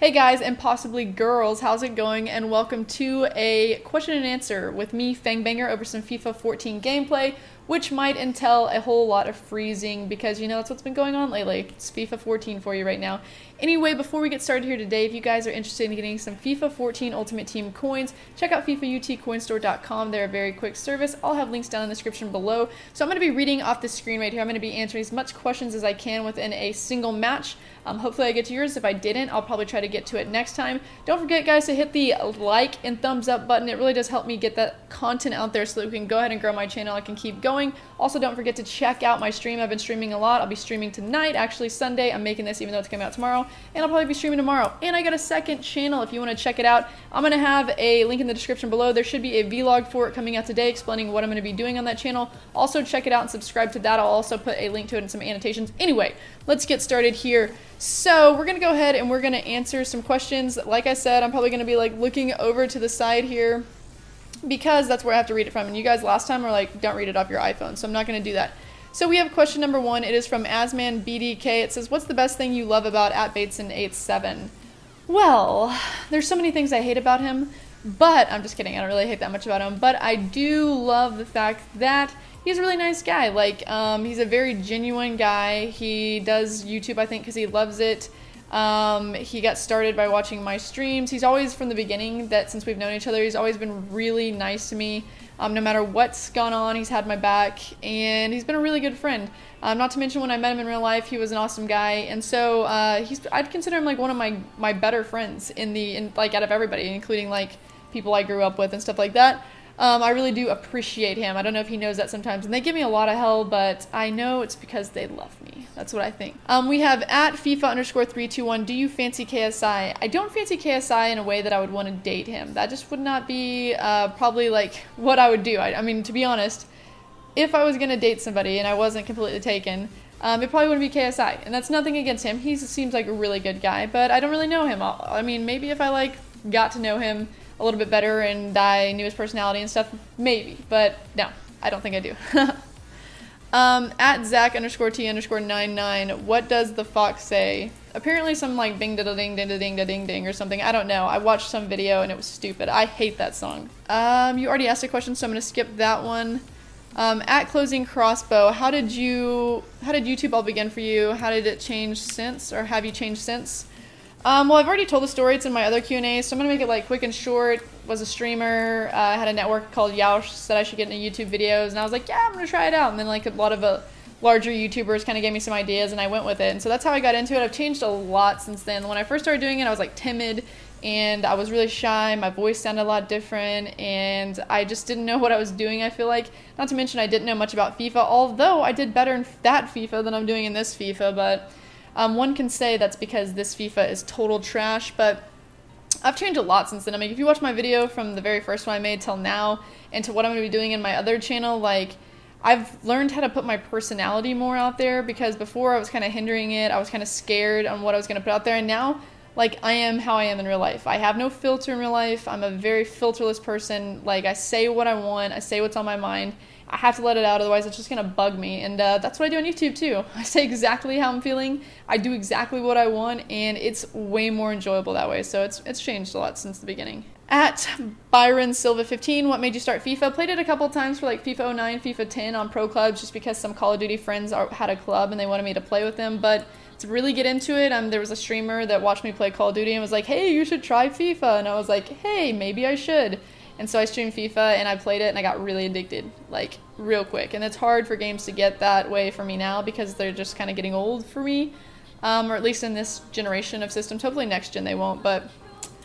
Hey guys, and possibly girls, how's it going? And welcome to a question and answer with me, Fang over some FIFA 14 gameplay, which might entail a whole lot of freezing because, you know, that's what's been going on lately. It's FIFA 14 for you right now. Anyway, before we get started here today, if you guys are interested in getting some FIFA 14 Ultimate Team coins, check out FIFAUTcoinstore.com. They're a very quick service. I'll have links down in the description below. So I'm going to be reading off the screen right here. I'm going to be answering as much questions as I can within a single match. Hopefully I get to yours. If I didn't, I'll probably try to get to it next time. Don't forget, guys, to hit the like and thumbs up button. It really does help me get that content out there so that we can go ahead and grow my channel. I can keep going. Also, don't forget to check out my stream. I've been streaming a lot. I'll be streaming tonight, actually Sunday. I'm making this even though it's coming out tomorrow. And I'll probably be streaming tomorrow. And I got a second channel if you want to check it out. I'm going to have a link in the description below. There should be a vlog for it coming out today explaining what I'm going to be doing on that channel. Also, check it out and subscribe to that. I'll also put a link to it in some annotations. Anyway, let's get started here. So we're going to go ahead and we're going to answer some questions. Like I said, I'm probably going to be like looking over to the side here because that's where I have to read it from. And you guys last time were like, don't read it off your iPhone. So I'm not going to do that. So we have question number 1. It is from AsmanBDK. It says, what's the best thing you love about @Bateson87? Well, there's so many things I hate about him, but I'm just kidding. I don't really hate that much about him, but I do love the fact that he's a really nice guy. Like, he's a very genuine guy. He does YouTube, I think, because he loves it. He got started by watching my streams. He's always, from the beginning, that since we've known each other, he's always been really nice to me. No matter what's gone on, he's had my back, and he's been a really good friend. Not to mention when I met him in real life, he was an awesome guy, and so I'd consider him like one of my better friends like out of everybody, including like people I grew up with and stuff like that. I really do appreciate him. I don't know if he knows that sometimes, and they give me a lot of hell, but I know it's because they love me. That's what I think. We have @FIFA_321. Do you fancy KSI? I don't fancy KSI in a way that I would want to date him. That just would not be probably like what I would do. I mean, to be honest, if I was gonna date somebody and I wasn't completely taken, it probably wouldn't be KSI. And that's nothing against him. He seems like a really good guy, but I don't really know him. I mean, maybe if I like got to know him a little bit better and I knew his personality and stuff, maybe, but no, I don't think I do. @Zach_T_99, what does the fox say? Apparently some like bing da ding ding da ding da ding ding or something. I don't know. I watched some video and it was stupid. I hate that song. You already asked a question, so I'm gonna skip that one. @ClosingCrossbow, how did YouTube all begin for you? How did it change since, or have you changed since? Well, I've already told the story. It's in my other Q&A, so I'm going to make it like quick and short. Was a streamer, had a network called Yaush, said I should get into YouTube videos, and I was like, yeah, I'm going to try it out. And then like a lot of larger YouTubers kind of gave me some ideas, and I went with it. And so that's how I got into it. I've changed a lot since then. When I first started doing it, I was like timid, and I was really shy. My voice sounded a lot different, and I just didn't know what I was doing, I feel like. Not to mention I didn't know much about FIFA, although I did better in that FIFA than I'm doing in this FIFA, but one can say that's because this FIFA is total trash, but I've changed a lot since then. I mean, if you watch my video from the very first one I made till now, and to what I'm going to be doing in my other channel, like, I've learned how to put my personality more out there, because before I was kind of hindering it. I was kind of scared on what I was going to put out there, and now, like, I am how I am in real life. I have no filter in real life. I'm a very filterless person. Like, I say what I want. I say what's on my mind. I have to let it out, otherwise it's just going to bug me. And that's what I do on YouTube too. I say exactly how I'm feeling. I do exactly what I want, and it's way more enjoyable that way. So it's changed a lot since the beginning. @ByronSilva15, what made you start FIFA? Played it a couple times for like FIFA 09, FIFA 10 on pro clubs, just because some Call of Duty friends had a club and they wanted me to play with them. But to really get into it, there was a streamer that watched me play Call of Duty and was like, hey, you should try FIFA. And I was like, hey, maybe I should. And so I streamed FIFA and I played it and I got really addicted, like real quick. And it's hard for games to get that way for me now because they're just kind of getting old for me, or at least in this generation of systems. Hopefully next gen they won't, but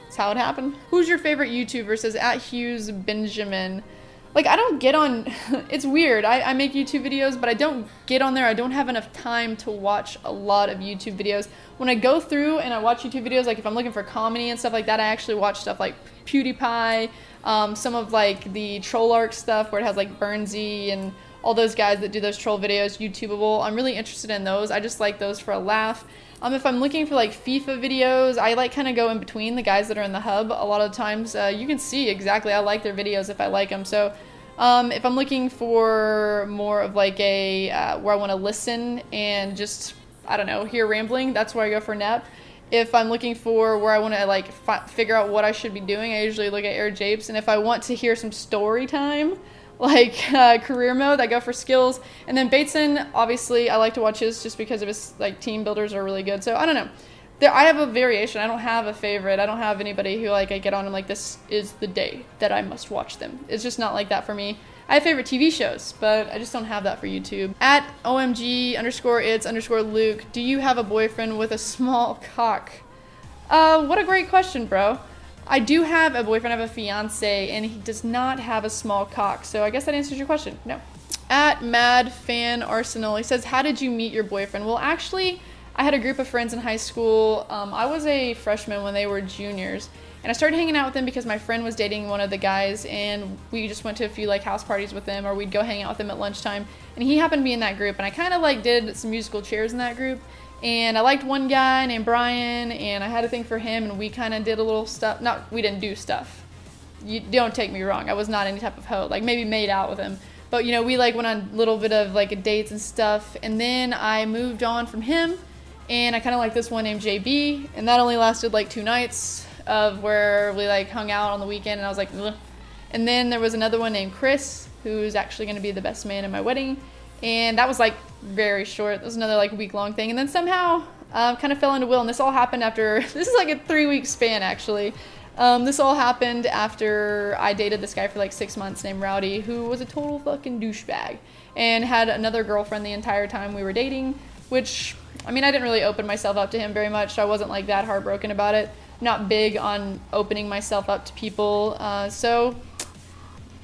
it's how it happened. Who's your favorite YouTuber? Says @HughesBenjamin. Like, I don't get on, it's weird. I make YouTube videos, but I don't get on there. I don't have enough time to watch a lot of YouTube videos. When I go through and I watch YouTube videos, like if I'm looking for comedy and stuff like that, I actually watch stuff like PewDiePie, some of like the troll arc stuff where it has like Burnsy and all those guys that do those troll videos, YouTubeable. I'm really interested in those. I just like those for a laugh. If I'm looking for like FIFA videos, I like kind of go in between the guys that are in the hub a lot of times. You can see exactly, I like their videos if I like them. So if I'm looking for more of like a, where I want to listen and just, I don't know, hear rambling, that's where I go for Nep. If I'm looking for where I want to like figure out what I should be doing, I usually look at Air Japes. And if I want to hear some story time, like career mode, I go for skills. And then Bateson, obviously, I like to watch his just because of his like team builders are really good. So I don't know. I have a variation. I don't have a favorite. I don't have anybody who like I get on and like this is the day that I must watch them. It's just not like that for me. I have favorite TV shows, but I just don't have that for YouTube. At OMG_it's_Luke, do you have a boyfriend with a small cock? What a great question, bro. I do have a boyfriend, I have a fiance, and he does not have a small cock, so I guess that answers your question. No. At MadFanArsenal, he says, how did you meet your boyfriend? Well, actually, I had a group of friends in high school. I was a freshman when they were juniors. And I started hanging out with them because my friend was dating one of the guys, and we just went to a few like house parties with them, or we'd go hang out with them at lunchtime. And he happened to be in that group, and I kind of like did some musical chairs in that group. And I liked one guy named Brian, and I had a thing for him, and we kind of did a little stuff. We didn't do stuff. You don't take me wrong. I was not any type of hoe. Like maybe made out with him. But you know, we like went on a little bit of like dates and stuff. And then I moved on from him, and I kind of liked this one named JB, and that only lasted like 2 nights of where we like hung out on the weekend, and I was like, ugh. And then there was another one named Chris, who's actually going to be the best man in my wedding, and that was like very short. It was another like week-long thing, and then somehow kind of fell into Will, and this all happened after, this is like a 3-week span actually. This all happened after I dated this guy for like 6 months named Rowdy, who was a total fucking douchebag, and had another girlfriend the entire time we were dating, which, I mean, I didn't really open myself up to him very much, so I wasn't like that heartbroken about it. Not big on opening myself up to people, so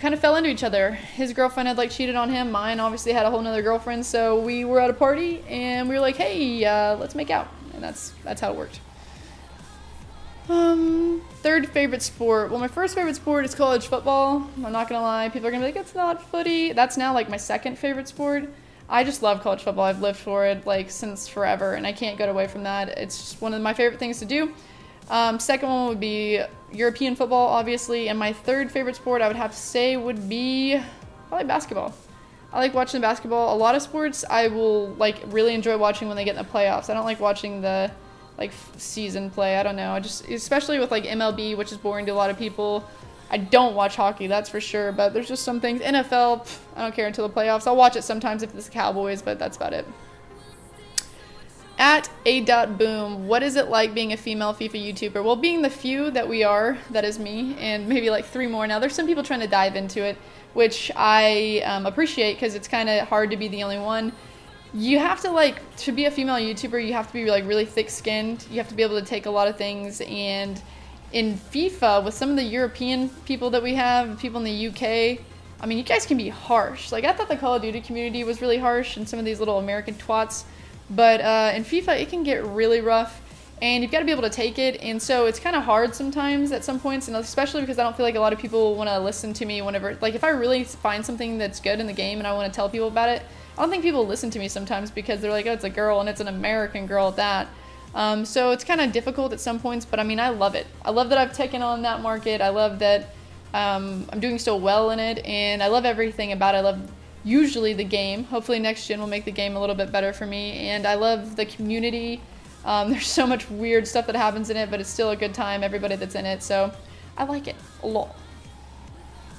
kind of fell into each other. His girlfriend had like cheated on him, mine obviously had a whole nother girlfriend, so we were at a party and we were like, hey, let's make out, and that's how it worked. Third favorite sport. Well, my first favorite sport is college football. I'm not gonna lie, people are gonna be like, it's not footy. That's now like my second favorite sport. I just love college football. I've lived for it like since forever, and I can't get away from that. It's just one of my favorite things to do. Second one would be European football, obviously, and my third favorite sport I would have to say would be probably basketball. I like watching basketball. A lot of sports I will like really enjoy watching when they get in the playoffs. I don't like watching the like season play. I don't know. I just, especially with like MLB, which is boring to a lot of people. I don't watch hockey, that's for sure, but there's just some things. NFL, I don't care until the playoffs. I'll watch it sometimes if it's the Cowboys, but that's about it. At A.Boom, what is it like being a female FIFA YouTuber? Well, being the few that we are, that is me, and maybe like 3 more now. There's some people trying to dive into it, which I appreciate because it's kind of hard to be the only one. You have to like, to be a female YouTuber, you have to be like really thick-skinned. You have to be able to take a lot of things, and in FIFA, with some of the European people that we have, people in the UK, I mean, you guys can be harsh. Like, I thought the Call of Duty community was really harsh, and some of these little American twats. But in FIFA, it can get really rough, and you've got to be able to take it, and so it's kind of hard sometimes at some points, and especially because I don't feel like a lot of people want to listen to me whenever, like, if I really find something that's good in the game and I want to tell people about it, I don't think people listen to me sometimes because they're like, oh, it's a girl, and it's an American girl at that. So it's kind of difficult at some points, but I mean, I love it. I love that I've taken on that market. I love that I'm doing so well in it, and I love everything about it. I love usually the game. Hopefully next gen will make the game a little bit better for me, and I love the community. There's so much weird stuff that happens in it, but it's still a good time, everybody that's in it, so I like it a lot.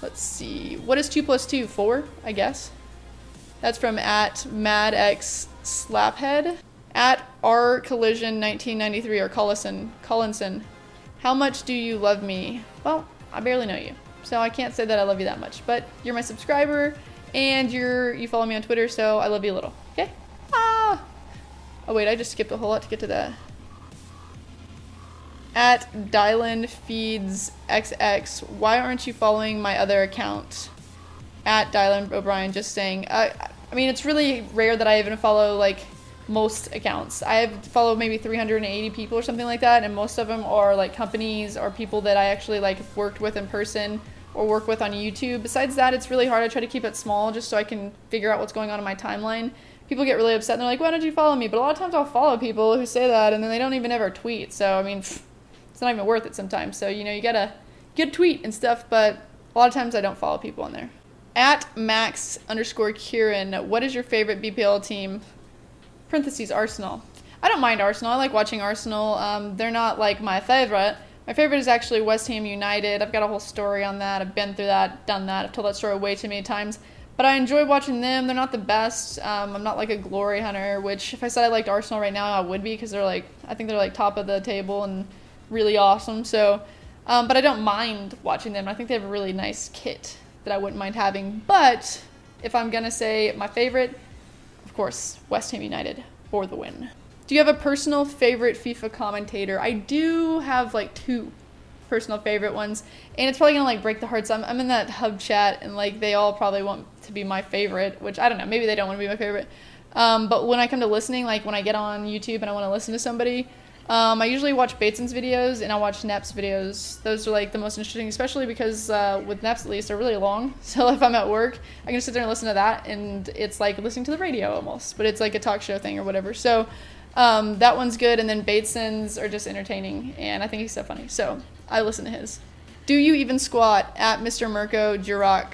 Let's see, what is 2 + 2? 4, I guess. That's from at MadXSlaphead. At RCollision1993, or Collinson. How much do you love me? Well, I barely know you, so I can't say that I love you that much, but you're my subscriber, and you follow me on Twitter, so I love you a little, okay? Ah! Oh wait, I just skipped a whole lot to get to that. At DylanFeedsXX, why aren't you following my other account? At Dylan O'Brien, just saying. I mean, it's really rare that I even follow, like, most accounts. I have followed maybe 380 people or something like that, and most of them are, like, companies or people that I actually, like, worked with in person or work with on YouTube. Besides that, it's really hard. I try to keep it small just so I can figure out what's going on in my timeline. People get really upset and they're like, why don't you follow me? But a lot of times I'll follow people who say that and then they don't even ever tweet. So, I mean, it's not even worth it sometimes. So, you know, you gotta get tweet and stuff, but a lot of times I don't follow people on there. At Max_Kieran, what is your favorite BPL team? Parentheses, Arsenal. I don't mind Arsenal. I like watching Arsenal. They're not like my favorite. My favorite is actually West Ham United. I've got a whole story on that. I've been through that, done that. I've told that story way too many times. But I enjoy watching them. They're not the best. I'm not like a glory hunter, which if I said I liked Arsenal right now, I would be, because they're like, I think they're like top of the table and really awesome. So, but I don't mind watching them. I think they have a really nice kit that I wouldn't mind having. But if I'm going to say my favorite, of course, West Ham United for the win. Do you have a personal favorite FIFA commentator? I do have like 2 personal favorite ones, and it's probably gonna like break the hearts. I'm in that hub chat, and like they all probably want to be my favorite, which I don't know, maybe they don't want to be my favorite. But when I come to listening, like when I get on YouTube and I want to listen to somebody, I usually watch Bateson's videos and I watch Nep's videos. Those are like the most interesting, especially because with Nep's at least, they're really long. So if I'm at work, I can sit there and listen to that, and it's like listening to the radio almost, but it's like a talk show thing or whatever. So that one's good, and then Bateson's are just entertaining, and I think he's so funny, so I listen to his. Do you even squat? At Mr. Mirko Jurok.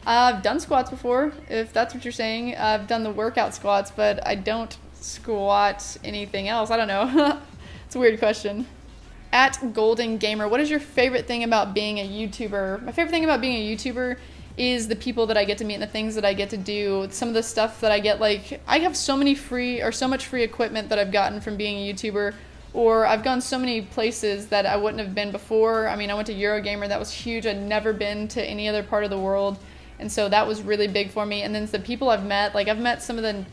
I've done squats before, if that's what you're saying. I've done the workout squats, but I don't squat anything else. I don't know. It's a weird question. At Golden Gamer, what is your favorite thing about being a YouTuber? My favorite thing about being a YouTuber is the people that I get to meet and the things that I get to do. Some of the stuff that I get, like, I have so much free equipment that I've gotten from being a YouTuber, or I've gone so many places that I wouldn't have been before. I mean, I went to Eurogamer, that was huge. I'd never been to any other part of the world, and so that was really big for me. And then the people I've met, like I've met some of the,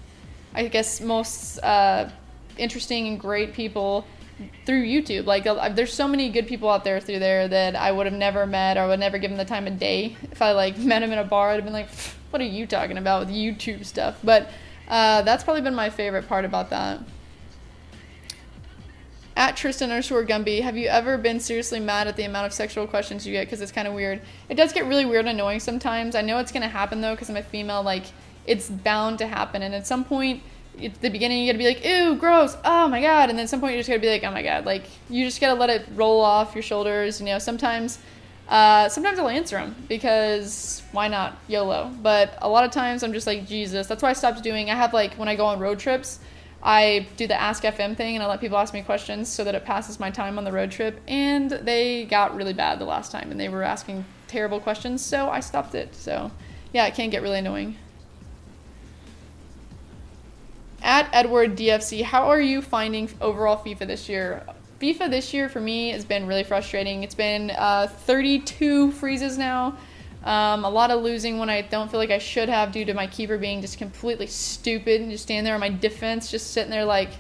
I guess, most interesting and great people through YouTube. Like there's so many good people out there through there that I would have never met, or I would never give them the time of day. If I like met them in a bar, I'd have been like, what are you talking about with YouTube stuff? But that's probably been my favorite part about that. At Tristan_Gumby, have you ever been seriously mad at the amount of sexual questions you get? Because it's kind of weird. It does get really weird and annoying sometimes. I know it's going to happen though, because I'm a female. Like, it's bound to happen, and at some point at the beginning, you gotta be like, ew, gross, oh my god, and then at some point you just gotta be like, oh my god, like, you just gotta let it roll off your shoulders. You know, sometimes I'll answer them, because why not, YOLO. But a lot of times I'm just like, Jesus. That's why I stopped doing, I have like, when I go on road trips, I do the Ask FM thing, and I let people ask me questions so that it passes my time on the road trip, and they got really bad the last time, and they were asking terrible questions, so I stopped it. So yeah, it can get really annoying. At Edward DFC, how are you finding overall FIFA this year? FIFA this year for me has been really frustrating. It's been 32 freezes now. A lot of losing when I don't feel like I should have, due to my keeper being just completely stupid and just standing there on my defense, just sitting there like,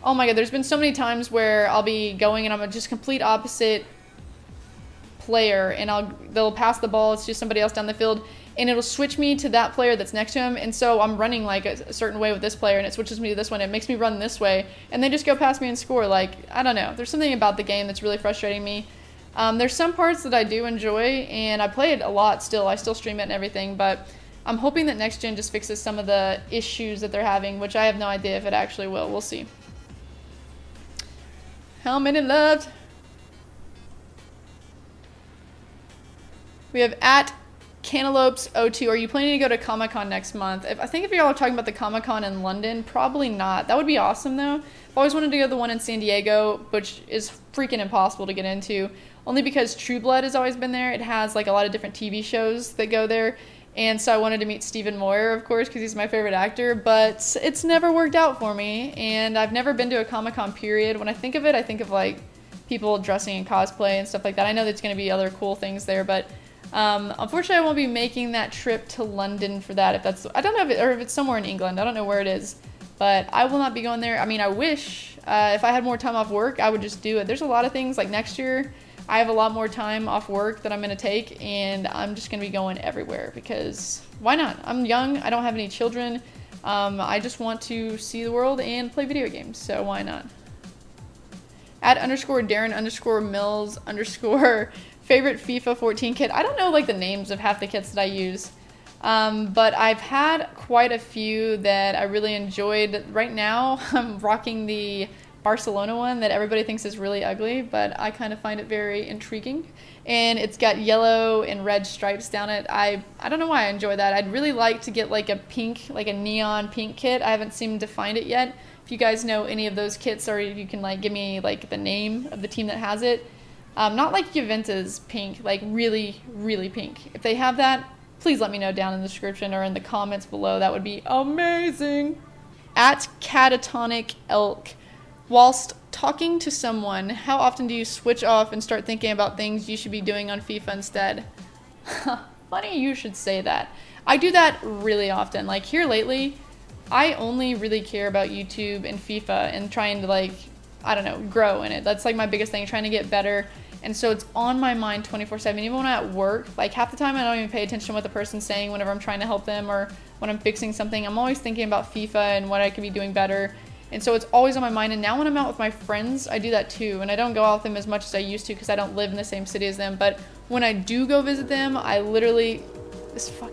oh my god. There's been so many times where I'll be going and I'm a just complete opposite player, and they'll pass the ball, it's just somebody else down the field, and it'll switch me to that player that's next to him, and so I'm running like a certain way with this player, and it switches me to this one, it makes me run this way, and they just go past me and score. Like, I don't know, there's something about the game that's really frustrating me. There's some parts that I do enjoy, and I play it a lot still, I still stream it and everything, but I'm hoping that next gen just fixes some of the issues that they're having, which I have no idea if it actually will. We'll see. How many left? We have at Cantaloupes 02. Are you planning to go to Comic-Con next month? I think if y'all are talking about the Comic-Con in London, probably not. That would be awesome though. I've always wanted to go to the one in San Diego, which is freaking impossible to get into, only because True Blood has always been there. It has like a lot of different TV shows that go there, and so I wanted to meet Stephen Moyer, of course, because he's my favorite actor, but it's never worked out for me, and I've never been to a Comic-Con period. When I think of it, I think of like people dressing in cosplay and stuff like that. I know there's going to be other cool things there, but unfortunately I won't be making that trip to London for that. If that's, I don't know if it's somewhere in England, I don't know where it is, but I will not be going there. I mean, I wish if I had more time off work, I would just do it. There's a lot of things, like next year I have a lot more time off work that I'm going to take, and I'm just going to be going everywhere, because why not? I'm young, I don't have any children, I just want to see the world and play video games, so why not? At _Darren_Mills_ favorite FIFA 14 kit. I don't know like the names of half the kits that I use, but I've had quite a few that I really enjoyed. Right now I'm rocking the Barcelona one that everybody thinks is really ugly, but I kind of find it very intriguing, and it's got yellow and red stripes down it. I don't know why I enjoy that. I'd really like to get like a pink, like a neon pink kit. I haven't seemed to find it yet. If you guys know any of those kits, or you can like give me like the name of the team that has it. Not like Juventus pink, like really, really pink. If they have that, please let me know down in the description or in the comments below. That would be amazing. At Catatonic Elk. Whilst talking to someone, how often do you switch off and start thinking about things you should be doing on FIFA instead? Funny you should say that. I do that really often. Like here lately, I only really care about YouTube and FIFA and trying to like, I don't know, grow in it. That's like my biggest thing, trying to get better. And so it's on my mind 24/7. Even when I'm at work, like half the time I don't even pay attention to what the person's saying whenever I'm trying to help them or when I'm fixing something. I'm always thinking about FIFA and what I could be doing better. And so it's always on my mind. And now when I'm out with my friends, I do that too. And I don't go out with them as much as I used to because I don't live in the same city as them. But when I do go visit them, I literally,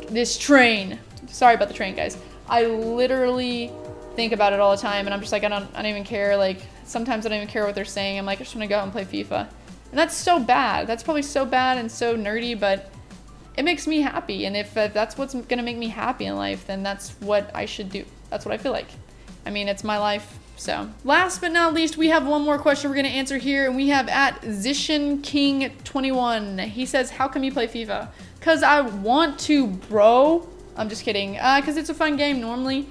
this train. Sorry about the train, guys. I literally think about it all the time. And I'm just like, I don't even care. Like sometimes I don't even care what they're saying. I'm like, I just want to go out and play FIFA. And that's so bad. That's probably so bad and so nerdy, but it makes me happy. And if that's what's going to make me happy in life, then that's what I should do. That's what I feel like. I mean, it's my life. So last but not least, we have one more question we're going to answer here. And we have at Zishan King 21. He says, how come you play FIFA? Because I want to, bro. I'm just kidding. Because it's a fun game normally.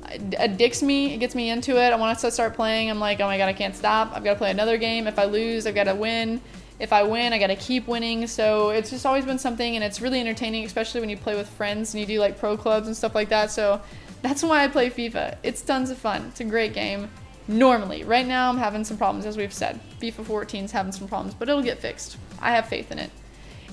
It addicts me. It gets me into it. I want to start playing. I'm like, oh my god, I can't stop. I've got to play another game. If I lose, I've got to win. If I win, I got to keep winning. So it's just always been something, and it's really entertaining, especially when you play with friends and you do like pro clubs and stuff like that. So that's why I play FIFA. It's tons of fun. It's a great game. Normally. Right now, I'm having some problems, as we've said. FIFA 14 is having some problems, but it'll get fixed. I have faith in it.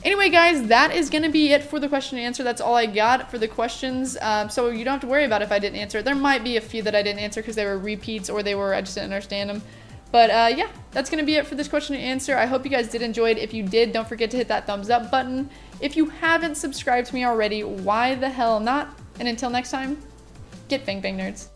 Anyway, guys, that is going to be it for the question and answer. That's all I got for the questions. So you don't have to worry about if I didn't answer it. There might be a few that I didn't answer because they were repeats or I just didn't understand them. But yeah, that's going to be it for this question and answer. I hope you guys did enjoy it. If you did, don't forget to hit that thumbs up button. If you haven't subscribed to me already, why the hell not? And until next time, get Fang Bang Nerds.